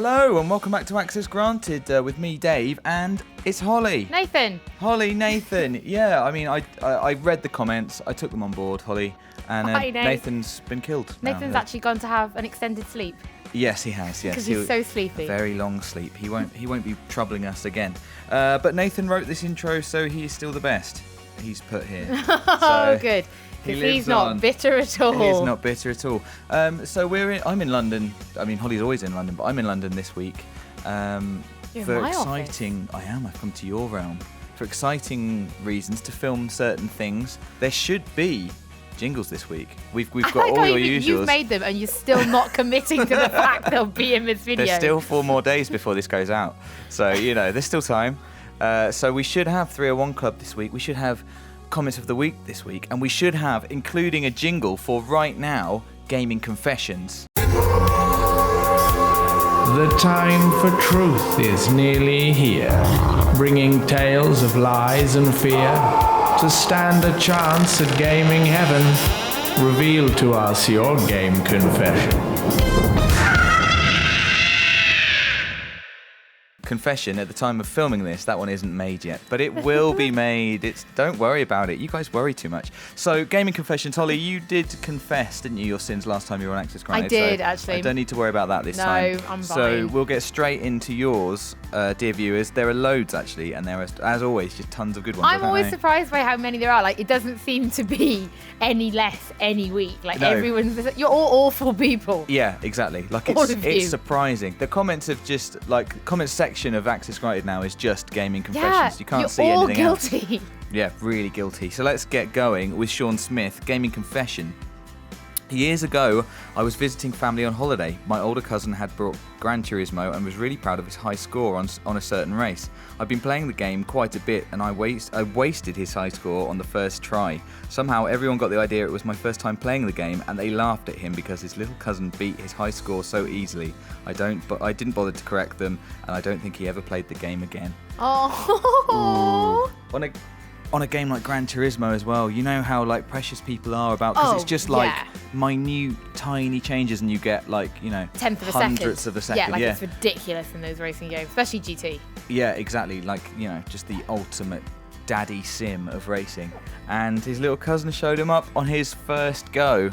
Hello and welcome back to Access Granted with me, Dave, and it's Holly. Nathan. Holly, Nathan. Yeah, I mean, I read the comments, I took them on board, Holly, and Nathan's been killed. Nathan's actually gone to have an extended sleep. Yes, he has. Yes, because he's so sleepy. A very long sleep. He won't be troubling us again. But Nathan wrote this intro, so he is still the best. He's put here. Oh, good. Because he's not bitter at all. He's not bitter at all. So I'm in London. I mean, Holly's always in London, but I'm in London this week. You're for in my exciting, office. I am. I've come to your realm for exciting reasons to film certain things. There should be jingles this week. We've got all your usuals. You've made them, and you're still not committing to the fact they'll be in this video. There's still 4 more days before this goes out, so there's still time. So we should have 301 Club this week. We should have comments of the week this week, and we should have, including a jingle for right now, Gaming Confessions. The time for truth is nearly here, bringing tales of lies and fear to stand a chance at gaming heaven. Reveal to us your game confession. Confession, at the time of filming this, that one isn't made yet, but it will be made. Don't worry about it. You guys worry too much. So, Gaming Confessions, Holly, you did confess, didn't you, your sins last time you were on Access Granted? I did, so actually. I don't need to worry about that this time. No, I'm fine. So, we'll get straight into yours, dear viewers. There are loads, actually, and there are, as always, just tons of good ones. I'm always surprised by how many there are. Like, it doesn't seem to be any less any week. Like, No. You're all awful people. Yeah, exactly. Like, All of you. it's surprising. The comments have just, comment section of Access Granted now is just Gaming Confessions. You can't see anything else. You're all guilty. Yeah, really guilty. So let's get going with Sean Smith, Gaming Confession. Years ago, I was visiting family on holiday. My older cousin had brought Gran Turismo and was really proud of his high score on a certain race. I've been playing the game quite a bit and I wasted his high score on the first try. Somehow everyone got the idea it was my first time playing the game and they laughed at him because his little cousin beat his high score so easily. I didn't bother to correct them and I don't think he ever played the game again. Oh. On a game like Gran Turismo as well, you know how precious people are about, because it's just minute, tiny changes, and you get tenth of a hundredths second. of a second. Yeah, it's ridiculous in those racing games, especially GT. Yeah, exactly. Just the ultimate daddy sim of racing. And his little cousin showed him up on his first go.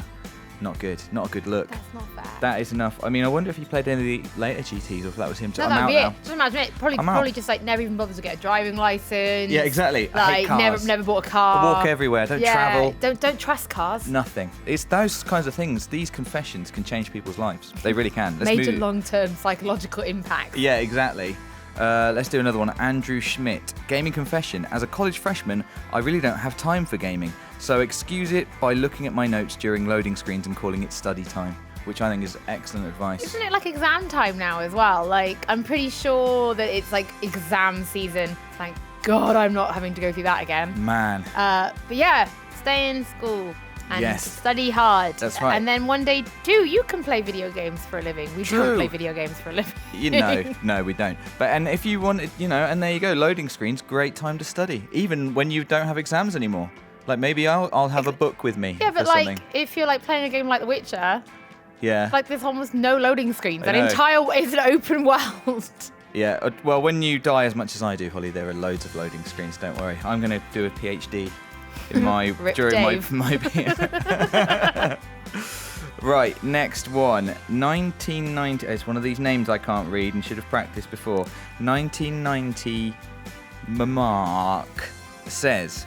Not good. Not a good look. That's not fair. That is enough. I mean, I wonder if he played any of the later GTs or if that was him. No, that'd be it. Just imagine it. Probably just never even bothers to get a driving license. Yeah, exactly. I hate cars. Never bought a car. I walk everywhere. Don't travel. Don't trust cars. Nothing. It's those kinds of things. These confessions can change people's lives. They really can. Major long-term psychological impact. Yeah, exactly. Let's do another one. Andrew Schmidt. Gaming confession. As a college freshman, I really don't have time for gaming. So excuse it by looking at my notes during loading screens and calling it study time, which I think is excellent advice. Isn't it exam time now as well? I'm pretty sure that it's exam season. Thank God I'm not having to go through that again. Man. But yeah, stay in school and study hard. That's right. And then one day too, you can play video games for a living. We don't play video games for a living. No, we don't. And if you want, and there you go, loading screens, great time to study, even when you don't have exams anymore. Maybe I'll have a book with me. Yeah, but something. if you're playing a game like The Witcher, yeah, there's almost no loading screens. It's an open world. Yeah, well, when you die as much as I do, Holly, there are loads of loading screens. Don't worry. I'm going to do a PhD in my Right, next one. 1990. It's one of these names I can't read and should have practiced before. 1990 Mark says,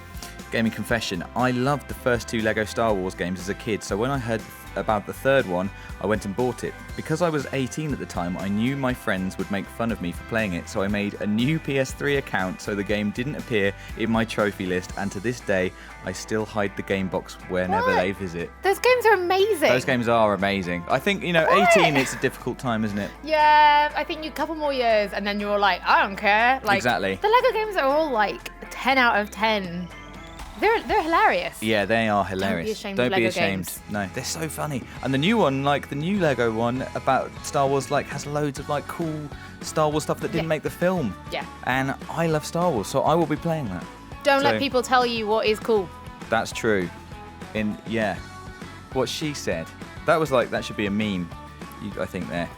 Gaming confession, I loved the first 2 Lego Star Wars games as a kid, so when I heard about the third one, I went and bought it. Because I was 18 at the time, I knew my friends would make fun of me for playing it, so I made a new PS3 account so the game didn't appear in my trophy list, and to this day, I still hide the game box whenever they visit. Those games are amazing. Those games are amazing. I think, 18, it's a difficult time, isn't it? Yeah, I think a couple more years, and then you're like, I don't care. Exactly. The Lego games are all 10 out of 10. They're hilarious. Yeah, they are hilarious. Don't be ashamed. Games. No, they're so funny. And the new one, the new Lego one about Star Wars, has loads of cool Star Wars stuff that didn't make the film. Yeah. And I love Star Wars, so I will be playing that. Don't let people tell you what is cool. That's true. What she said. That was that should be a meme, I think there.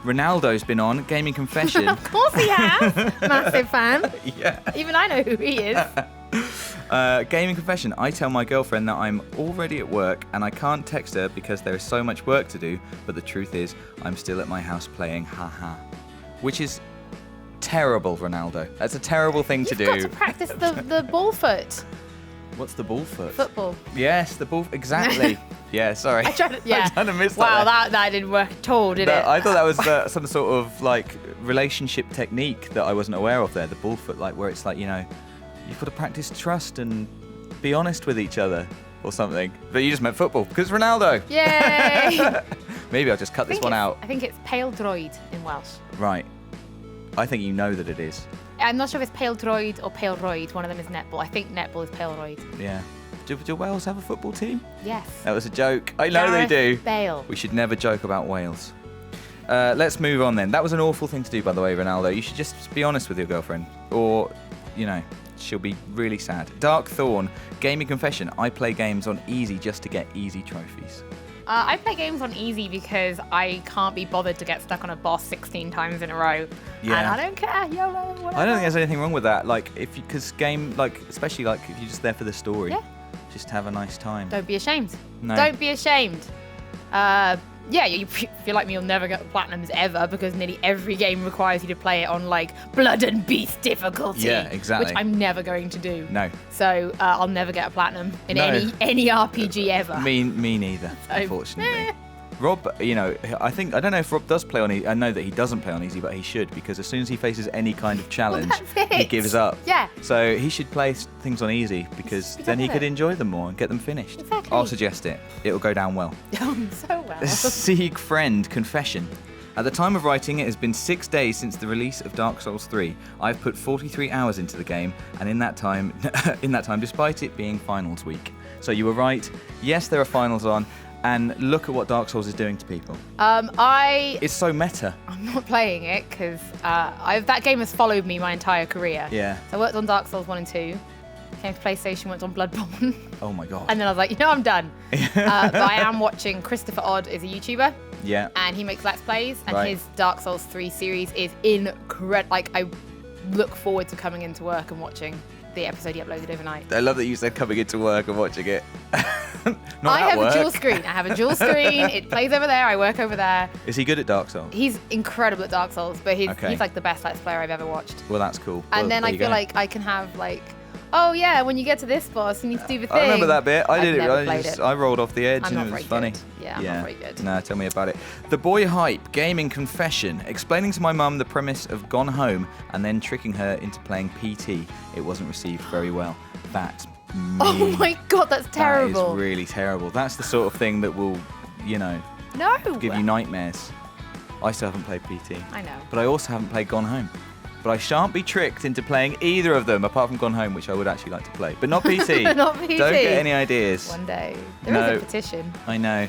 Ronaldo's been on Gaming Confession. Of course he has. Massive fan. Yeah. Even I know who he is. Gaming Confession. I tell my girlfriend that I'm already at work and I can't text her because there is so much work to do, but the truth is I'm still at my house playing, haha. Which is terrible, Ronaldo. That's a terrible thing to do. You've got to practice the ball foot. What's the ball foot? Football. Yes, the ball. Exactly. Yeah, sorry. I tried to miss that. Wow, there. that didn't work at all, did it? I thought that was some sort of like relationship technique that I wasn't aware of there. The ball foot, like where it's like, you know, you've got to practice trust and be honest with each other or something. But you just meant football because Ronaldo. Yay! Maybe I'll just cut this one out. I think it's pale droid in Welsh. Right. I think you know that it is. I'm not sure if it's pale droid or pale roid. One of them is netball. I think netball is pale roid. Yeah. Do Wales have a football team? Yes. That was a joke. I know they do. Bale. We should never joke about Wales. Let's move on then. That was an awful thing to do, by the way, Ronaldo. You should just be honest with your girlfriend. Or, you know, she'll be really sad. Dark Thorn, Gaming Confession. I play games on easy just to get easy trophies. I play games on easy because I can't be bothered to get stuck on a boss 16 times in a row. Yeah. And I don't care. YOLO, whatever. I don't think there's anything wrong with that. Like, because game, like, especially like if you're just there for the story, Yeah. just have a nice time. Don't be ashamed. No. Don't be ashamed. Yeah, you feel like me, you'll never get platinums ever because nearly every game requires you to play it on like Blood and Beast difficulty. Yeah, exactly. Which I'm never going to do. No. So I'll never get a platinum in No. any RPG ever. Me neither, unfortunately. Rob, you know, I don't know if Rob does play on easy. I know that he doesn't play on easy, but he should, because as soon as he faces any kind of challenge, that's he it. gives up. Yeah. So he should play things on easy, because Be then he done with could it. enjoy them more and get them finished. Exactly. I'll suggest it. It'll go down well. So well. Sieg Friend Confession. At the time of writing, it has been 6 days since the release of Dark Souls 3. I've put 43 hours into the game, and in that time, despite it being finals week. So you were right. Yes, there are finals on. And look at what Dark Souls is doing to people. It's so meta. I'm not playing it because that game has followed me my entire career. Yeah. So I worked on Dark Souls 1 and 2. Came to PlayStation, went on Bloodborne. Oh my god. And then I was like, you know, I'm done. But I am watching Christopher Odd is a YouTuber. Yeah. And he makes Let's Plays. And Right. his Dark Souls 3 series is incredible. Like, I look forward to coming into work and watching the episode he uploaded overnight. I love that you said coming into work and watching it. Not I at have work. a dual screen. I have a dual screen. It plays over there. I work over there. Is he good at Dark Souls? He's incredible at Dark Souls, but he's Okay. like the best Let's Player I've ever watched. Well, that's cool. And Well, then there I you feel go. like I can have like, oh yeah, when you get to this boss, you need to do the thing. I remember that bit. I I've did it. never played it. I rolled off the edge I'm and not it was very funny. good. Yeah, I'm not very good. No, tell me about it. The Boy Hype Gaming Confession. Explaining to my mum the premise of Gone Home and then tricking her into playing PT. It wasn't received very well. That's mean. Oh my god, that's terrible. That is really terrible. That's the sort of thing that will, you know, No. give you nightmares. I still haven't played PT. I know. But I also haven't played Gone Home. But I shan't be tricked into playing either of them apart from Gone Home, which I would actually like to play. But not PT. Not PT. Don't get any ideas. One day. There No. is a petition. I know.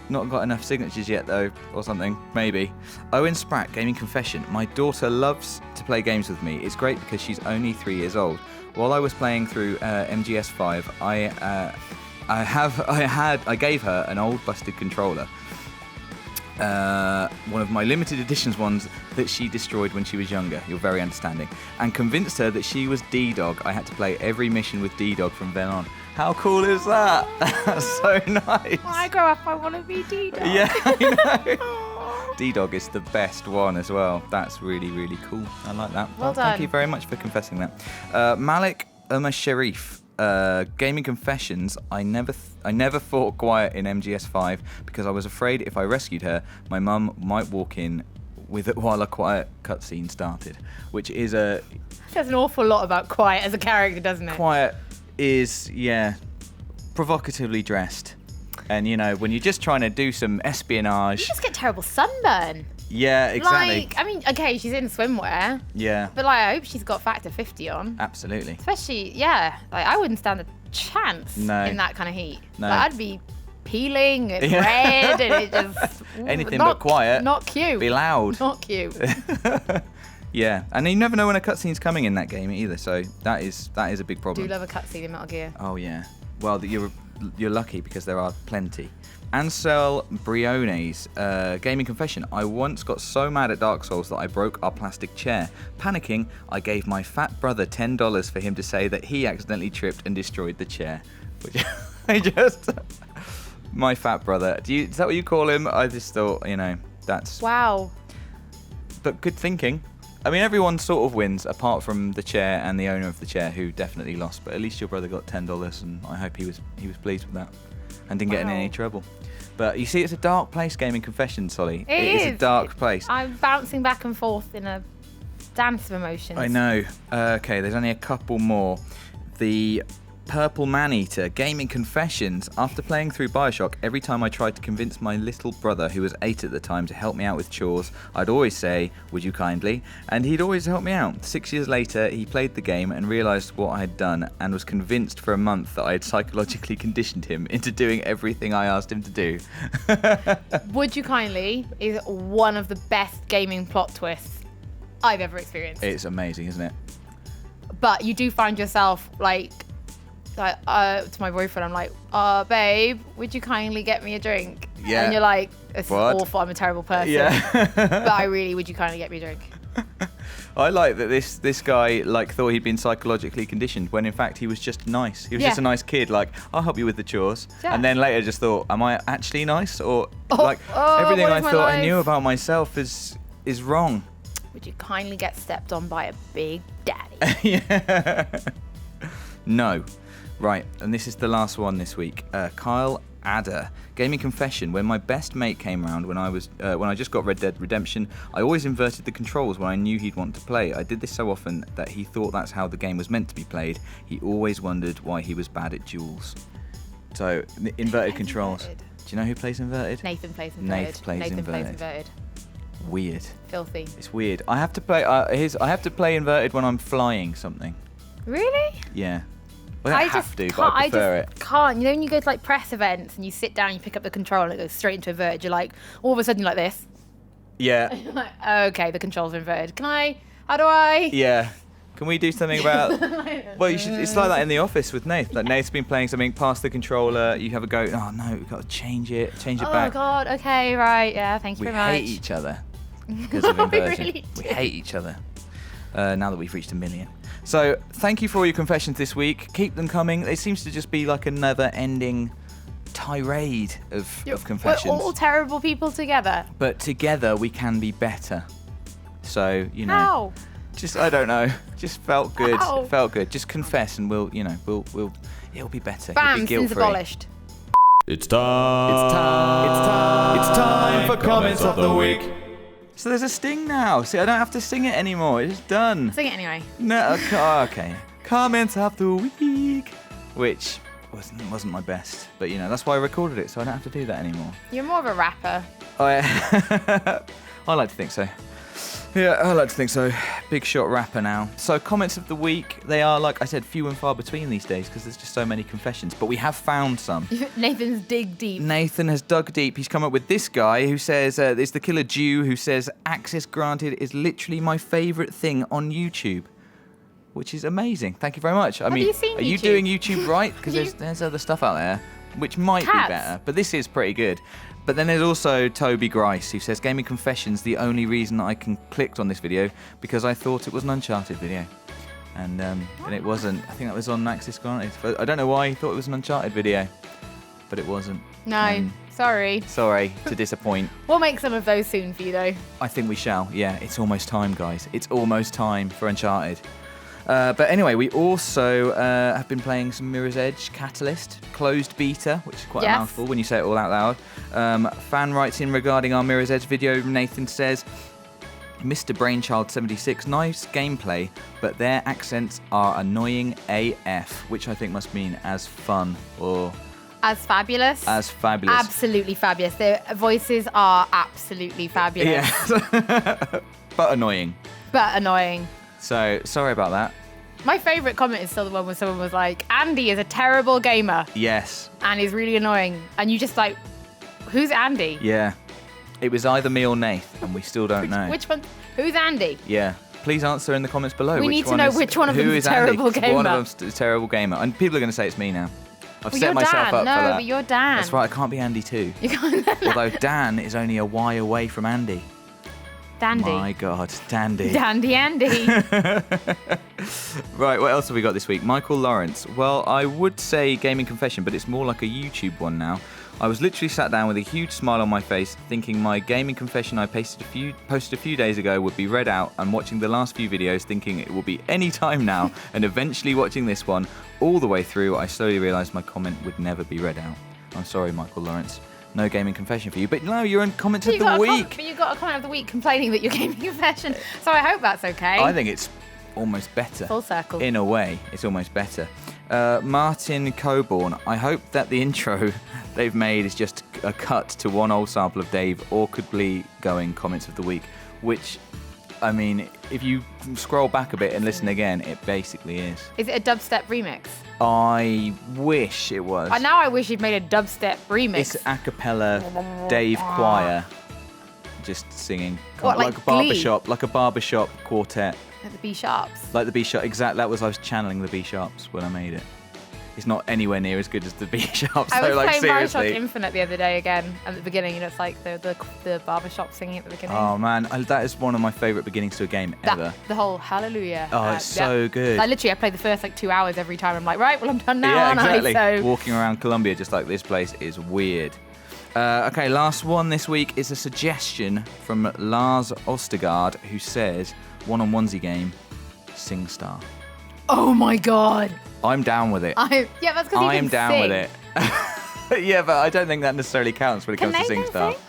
Not got enough signatures yet, though, or something. Maybe. Owen Spratt, Gaming Confession. My daughter loves to play games with me. It's great because she's only 3 years old. While I was playing through MGS5, I gave her an old busted controller. One of my limited editions ones that she destroyed when she was younger. You're very understanding. And convinced her that she was D-Dog. I had to play every mission with D-Dog from then on. How cool is that? That's so nice. When I grow up, I want to be D-Dog. Yeah, I know. D-Dog is the best one as well. That's really, really cool. I like that. Well Thank done. you very much for confessing that. Malik Umar Sharif. Gaming Confessions. I never fought Quiet in MGS5 because I was afraid if I rescued her, my mum might walk in with it while a Quiet cutscene started, which is a Says an awful lot about Quiet as a character, doesn't it? Quiet is provocatively dressed, and you know when you're just trying to do some espionage. You just get terrible sunburn. Yeah, exactly. Like, I mean, okay, she's in swimwear, Yeah, but like, I hope she's got factor 50 on. absolutely. Especially, yeah, like I wouldn't stand a chance No. in that kind of heat. No. Like, I'd be peeling and Yeah. red and it just Anything not, but quiet. Not cute. Be loud. Not cute. Yeah, and you never know when a cutscene's coming in that game either, so that is a big Do problem. love a cutscene in Metal Gear. Oh yeah. Well, you're you're lucky because there are plenty. Ansel Briones, gaming confession. I once got so mad at Dark Souls that I broke our plastic chair. Panicking, I gave my fat brother $10 for him to say that he accidentally tripped and destroyed the chair. Which I just... My fat brother. Is that what you call him? I just thought, that's... Wow. But good thinking. I mean, everyone sort of wins, apart from the chair and the owner of the chair, who definitely lost. But at least your brother got $10, and I hope he was pleased with that, and didn't get in any trouble. But you see, it's a dark place, gaming confessions, Holly. It is a dark place. I'm bouncing back and forth in a dance of emotions. I know. Okay, there's only a couple more. The Purple Man-Eater, gaming confessions. After playing through Bioshock, every time I tried to convince my little brother, who was 8 at the time, to help me out with chores, I'd always say, would you kindly? And he'd always help me out. 6 years later, he played the game and realised what I had done and was convinced for a month that I had psychologically conditioned him into doing everything I asked him to do. Would you kindly is one of the best gaming plot twists I've ever experienced. It's amazing, isn't it? But you do find yourself to my boyfriend, I'm like, babe, would you kindly get me a drink? Yeah. And you're like, this is awful, I'm a terrible person. Yeah. But would you kindly get me a drink? I like that this guy thought he'd been psychologically conditioned when in fact he was just nice. He was just a nice kid, I'll help you with the chores. Yeah. And then later just thought, am I actually nice? Or everything I thought I knew about myself is wrong. Would you kindly get stepped on by a big daddy? Yeah. No. Right, and this is the last one this week. Kyle Adder, gaming confession. When my best mate came round when I just got Red Dead Redemption, I always inverted the controls when I knew he'd want to play. I did this so often that he thought that's how the game was meant to be played. He always wondered why he was bad at duels. So inverted controls. Inverted? Do you know who plays inverted? Nathan plays inverted. Weird. Filthy. It's weird. I have to play. I have to play inverted when I'm flying something. Really? Yeah. Well, I have to, but I prefer it. Can't. You know when you go to press events and you sit down, you pick up the controller and it goes straight into inverted. You're like, all of a sudden you're like this. Yeah. You're like, okay, the controls are inverted. How do I? Yeah. Can we do something about... Well, it's like that in the office with Nath. Nath's been playing something past the controller. You have a go. Oh no, we've got to change it back. Oh God. Okay. Right. Yeah. Thank you very much. We hate each other because of inversion. Really we hate each other. Now that we've reached 1 million. So thank you for all your confessions this week. Keep them coming. It seems to just be like a never-ending tirade of confessions. We're all terrible people together. But together we can be better. So How? I don't know. Just felt good. How? It felt good. Just confess, and we'll it'll be better. Bam! You'll be Sins guilt-free. abolished. It's time for comments of the week. So there's a sting now. See, I don't have to sing it anymore. It's done. Sing it anyway. No, okay. Comments of the week, which wasn't my best, but that's why I recorded it, so I don't have to do that anymore. You're more of a rapper. I like to think so. Yeah, I like to think so. Big shot rapper now. So comments of the week, they are, like I said, few and far between these days because there's just so many confessions. But we have found some. Nathan's dig deep. Nathan has dug deep. He's come up with this guy who says, it's the Killer Jew who says, access granted is literally my favourite thing on YouTube. Which is amazing. Thank you very much. Have you seen are you YouTube? doing YouTube right? Because there's other stuff out there which might be better. But this is pretty good. But then there's also Toby Grice, who says, Gaming Confessions, the only reason I clicked on this video because I thought it was an Uncharted video. And it wasn't. I think that was on Access Granted. I don't know why he thought it was an Uncharted video, but it wasn't. No, sorry. Sorry to disappoint. We'll make some of those soon for you, though. I think we shall. Yeah, it's almost time, guys. It's almost time for Uncharted. But anyway, we also have been playing some Mirror's Edge Catalyst closed beta, which is quite a mouthful when you say it all out loud. Fan writes in regarding our Mirror's Edge video. Nathan says, Mr. Brainchild76, nice gameplay, but their accents are annoying AF, which I think must mean as fun or... As fabulous? As fabulous. Absolutely fabulous. Their voices are absolutely fabulous. Yeah. But annoying. But annoying. So, sorry about that. My favourite comment is still the one where someone was like, Andy is a terrible gamer. Yes. And he's really annoying. And you just like, who's Andy? Yeah. It was either me or Nath, and we still don't know. Which one? Who's Andy? Yeah. Please answer in the comments below. We need to know which one of them is a terrible gamer. One of them's a terrible gamer. And people are going to say it's me now. I've Well, set you're myself Dan. up for No, that. but you're Dan. That's right, I can't be Andy too. You can't. Although Dan is only a Y away from Andy. Dandy. My God, Dandy. Dandy Andy. Right, what else have we got this week? Michael Lawrence. Well, I would say gaming confession, but it's more like a YouTube one now. I was literally sat down with a huge smile on my face, thinking my gaming confession I posted a few days ago would be read out, and watching the last few videos thinking it will be any time now, and eventually watching this one all the way through, I slowly realised my comment would never be read out. I'm sorry, Michael Lawrence. No gaming confession for you. But no, you're in comments of the week. But you got a comment of the week complaining that you're gaming confession. So I hope that's okay. I think it's almost better. Full circle. In a way, it's almost better. Martin Coburn. I hope that the intro they've made is just a cut to one old sample of Dave awkwardly going comments of the week, which, I mean, if you scroll back a bit and listen again, it basically is. Is it a dubstep remix? I wish it was. Now I wish you'd made a dubstep remix. It's a cappella Dave choir just singing. What, like Glee? Like a barbershop quartet. Like the B sharps. Like the B sharp, exactly. I was channeling the B sharps when I made it. It's not anywhere near as good as the B sharps. I was playing seriously. Bioshock Infinite the other day again at the beginning, and it's like the barbershop singing at the beginning. Oh man, that is one of my favourite beginnings to a game ever. The whole hallelujah. Oh, it's so good. I play the first 2 hours every time. I'm like, right, well I'm done now, yeah, aren't exactly. I? So walking around Colombia just like this place is weird. Okay, last one this week is a suggestion from Lars Ostergaard, who says one-on-onesie game, SingStar. oh my god. I'm down with it. That's because you I am can down sing. with it. Yeah, but I don't think that necessarily counts when it Can comes to Nathan SingStar. sing?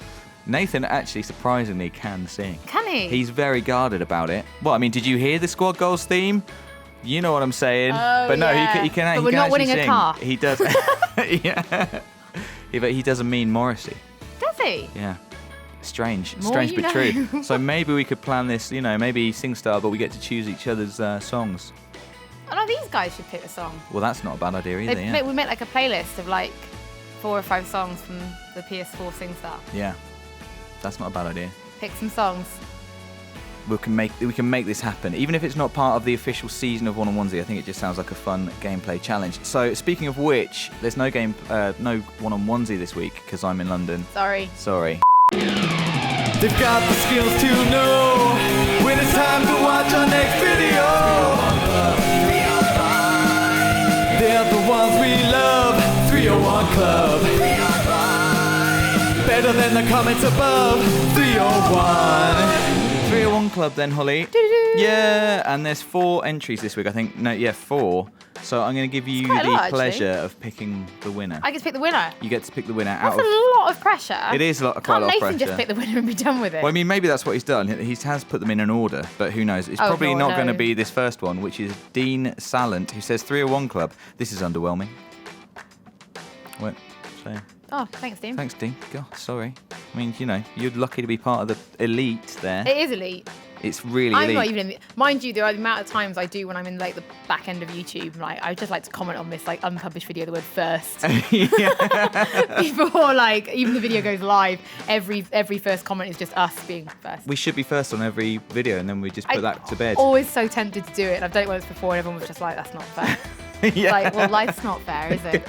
Nathan actually surprisingly can sing. Can he? He's very guarded about it. Well, I mean, did you hear the Squad Goals theme? You know what I'm saying. Oh, but no, yeah. he can. But he we're can not actually winning a sing. car. He does. Yeah. But he does a mean Morrissey. Does he? Yeah. Strange. More Strange you but know. true. So maybe we could plan this, maybe SingStar, but we get to choose each other's songs. Oh no, these guys should pick a song. Well, that's not a bad idea either, yeah. We make like a playlist of like 4 or 5 songs from the PS4 SingStar. Yeah. That's not a bad idea. Pick some songs. We can make this happen. Even if it's not part of the official season of One-on-Onesie, I think it just sounds like a fun gameplay challenge. So, speaking of which, there's no One-on-Onesie this week because I'm in London. Sorry. They've got the skills to know when it's time to watch our next video. They're the ones we love. 301 Club. Better than the comments above. 301. 301 Club then, Holly. Yeah, and there's 4 entries this week, I think. No, yeah, 4. So I'm going to give you quite a the lot, pleasure of picking the winner. I get to pick the winner. You get to pick the winner out That's of... a lot of pressure. It is quite a Can't lot of Nathan pressure. just pick the winner and be done with it? Well, I mean, maybe that's what he's done. He has put them in an order, but who knows? It's Oh, probably Lord not going to knows. be this first one, which is Dean Sallant, who says 301 Club. This is underwhelming. What? So, Oh, thanks, Dean. thanks, Dean. God, sorry. I mean, you're lucky to be part of the elite there. It is elite. It's really I'm elite. not even in the... Mind you, the amount of times I do when I'm in like the back end of YouTube, like I just like to comment on this like unpublished video, the word first. Before like even the video goes live, every first comment is just us being first. We should be first on every video, and then we just put that to bed. Always so tempted to do it. And I've done it once before, and everyone was just like, "That's not fair." Yeah. Like, well, life's not fair, is it?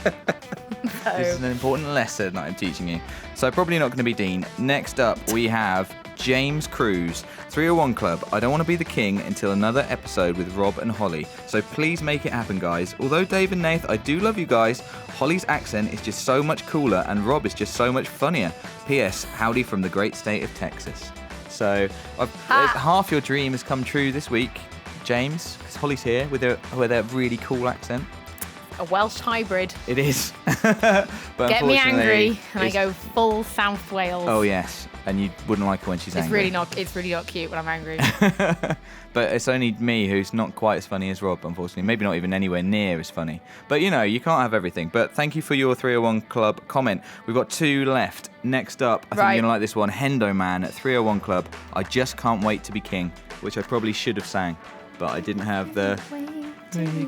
This is an important lesson that I'm teaching you. So probably not going to be Dean. Next up, we have James Cruz, 301 Club. I don't want to be the king until another episode with Rob and Holly. So please make it happen, guys. Although Dave and Nath, I do love you guys. Holly's accent is just so much cooler, and Rob is just so much funnier. P.S. Howdy from the great state of Texas. So half your dream has come true this week, James, because Holly's here with her really cool accent. A Welsh hybrid. It is. But Get me unfortunately, angry, and I it's- go full South Wales. Oh yes, and you wouldn't like her when she's It's angry. It's really not cute when I'm angry. But it's only me who's not quite as funny as Rob, unfortunately. Maybe not even anywhere near as funny. But you can't have everything. But thank you for your 301 Club comment. We've got 2 left. Next up, I think Right. you're gonna like this one. Hendo Man at 301 Club. I just can't wait to be king, which I probably should have sang, but I didn't have the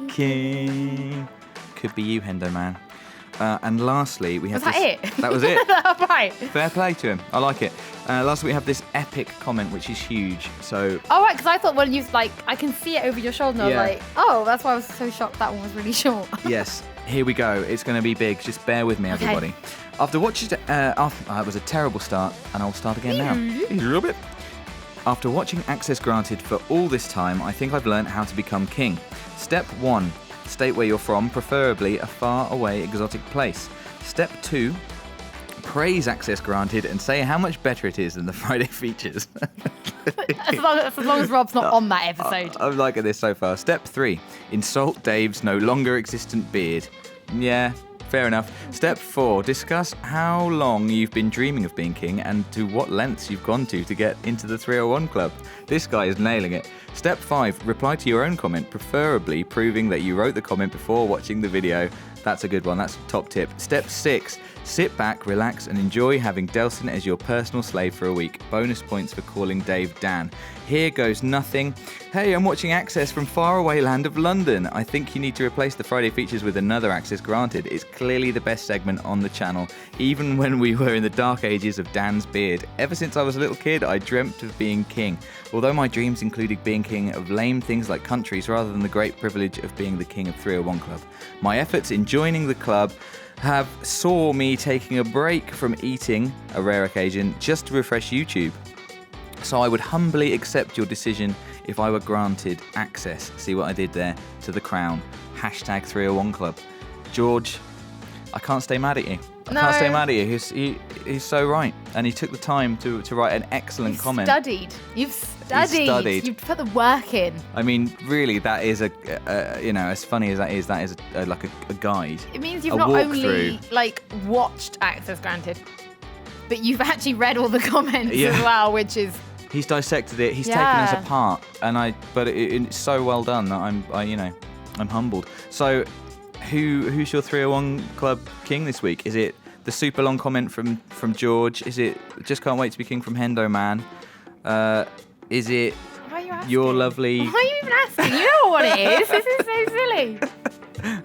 king. Could be you, Hendo Man. And lastly, we have Was that this. it? That was it. Right. Fair play to him. I like it. Lastly, we have this epic comment, which is huge. So Oh, right, because I thought when you, like, I can see it over your shoulder, and Yeah. I was like, oh, that's why I was so shocked that one was really short. yes, Here we go. It's going to be big. Just bear with me, everybody. After watching... it was a terrible start, and I'll start again now. A little bit. After watching Access Granted for all this time, I think I've learned how to become king. Step 1. State where you're from, preferably a far away exotic place. Step 2. Praise Access Granted and say how much better it is than the Friday features. as long as Rob's not on that episode. I'm liking this so far. Step 3. Insult Dave's no longer existent beard. Yeah, fair enough. Step 4. Discuss how long you've been dreaming of being king and to what lengths you've gone to get into the 301 Club. This guy is nailing it. Step 5. Reply to your own comment, preferably proving that you wrote the comment before watching the video. That's a good one. That's a top tip. Step 6. Sit back, relax, and enjoy having Delson as your personal slave for a week. Bonus points for calling Dave Dan. Here goes nothing. Hey, I'm watching Access from faraway land of London. I think you need to replace the Friday features with another Access Granted. It's clearly the best segment on the channel, even when we were in the dark ages of Dan's beard. Ever since I was a little kid, I dreamt of being king. Although my dreams included being king of lame things like countries rather than the great privilege of being the king of 301 Club. My efforts in joining the club have saw me taking a break from eating, a rare occasion, just to refresh YouTube. So I would humbly accept your decision if I were granted access. See what I did there? To the crown. Hashtag 301 Club. George, I can't stay mad at you. I can't stay mad at you. He's so right. And he took the time to write an excellent comment. You've studied. You've put the work in. I mean, really, that is as funny as that is like a guide. It means you've not only watched Access Granted, but you've actually read all the comments as well, which is... He's dissected it. He's taken us apart, but it's so well done that I'm humbled. So, who's your 301 Club king this week? Is it the super long comment from George? Is it just can't wait to be king from Hendo Man? Is it your lovely... Why are you even asking? You know what it is. This is so silly.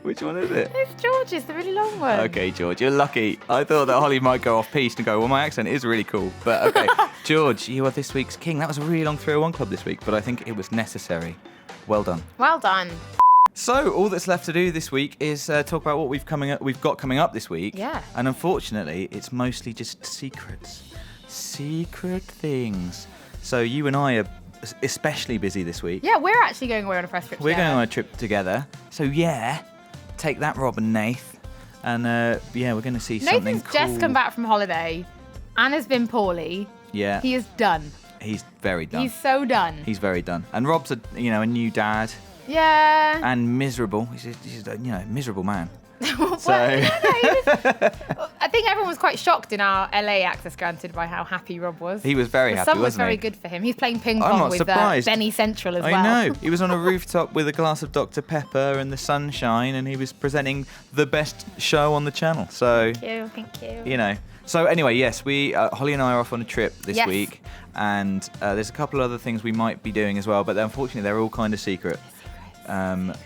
Which one is it? It's George's, the really long one. Okay, George, you're lucky. I thought that Holly might go off piste and go, well, my accent is really cool. But okay, George, you are this week's king. That was a really long 301 Club this week, but I think it was necessary. Well done. Well done. So all that's left to do this week is talk about what we've got coming up this week. Yeah. And unfortunately, it's mostly just secrets. Secret things. So you and I are especially busy this week. Yeah, we're actually going away on a press trip together. We're going on a trip together. So yeah, take that, Rob and Nath. And we're going to see something Nathan's cool. just come back from holiday. Anna's been poorly. Yeah. He is done. He's very done. He's so done. He's very done. And Rob's a new dad. Yeah. And miserable. He's a miserable man. So I think everyone was quite shocked in our LA Access Granted by how happy Rob was. He was very happy, The sun was wasn't very he? good for him. He's playing ping I'm pong not with surprised. Benny Central as well. I know. He was on a rooftop with a glass of Dr. Pepper and the sunshine, and he was presenting the best show on the channel. So Thank you. So anyway, yes, we Holly and I are off on a trip this week, and there's a couple other things we might be doing as well, but unfortunately they're all kind of secret,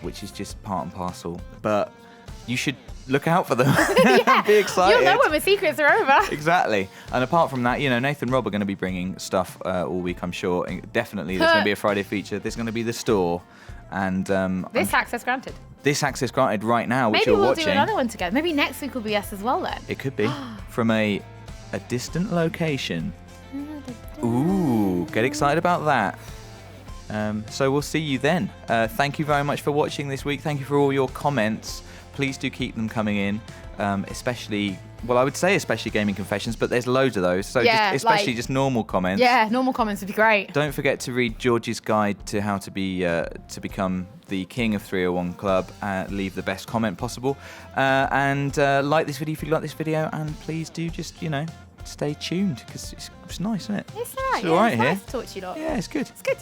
which is just part and parcel. But you should look out for them. Be excited. You'll know when the secrets are over. Exactly. And apart from that, Nathan and Rob are going to be bringing stuff all week, I'm sure. Definitely, there's going to be a Friday feature. There's going to be the store, and this Access Granted. This Access Granted right now, which Maybe you're we'll watching. do another one together. Maybe next week will be us as well then. It could be from a distant location. Ooh, get excited about that. So we'll see you then. Thank you very much for watching this week. Thank you for all your comments. Please do keep them coming in, especially gaming confessions, but there's loads of those. So just normal comments. Yeah, normal comments would be great. Don't forget to read George's guide to how to become the king of 301 Club. Leave the best comment possible, and like this video if you like this video, and please do just stay tuned because it's nice, isn't it? It's alright. It's alright it's here. nice to talk to you lot. Yeah, it's good. It's good.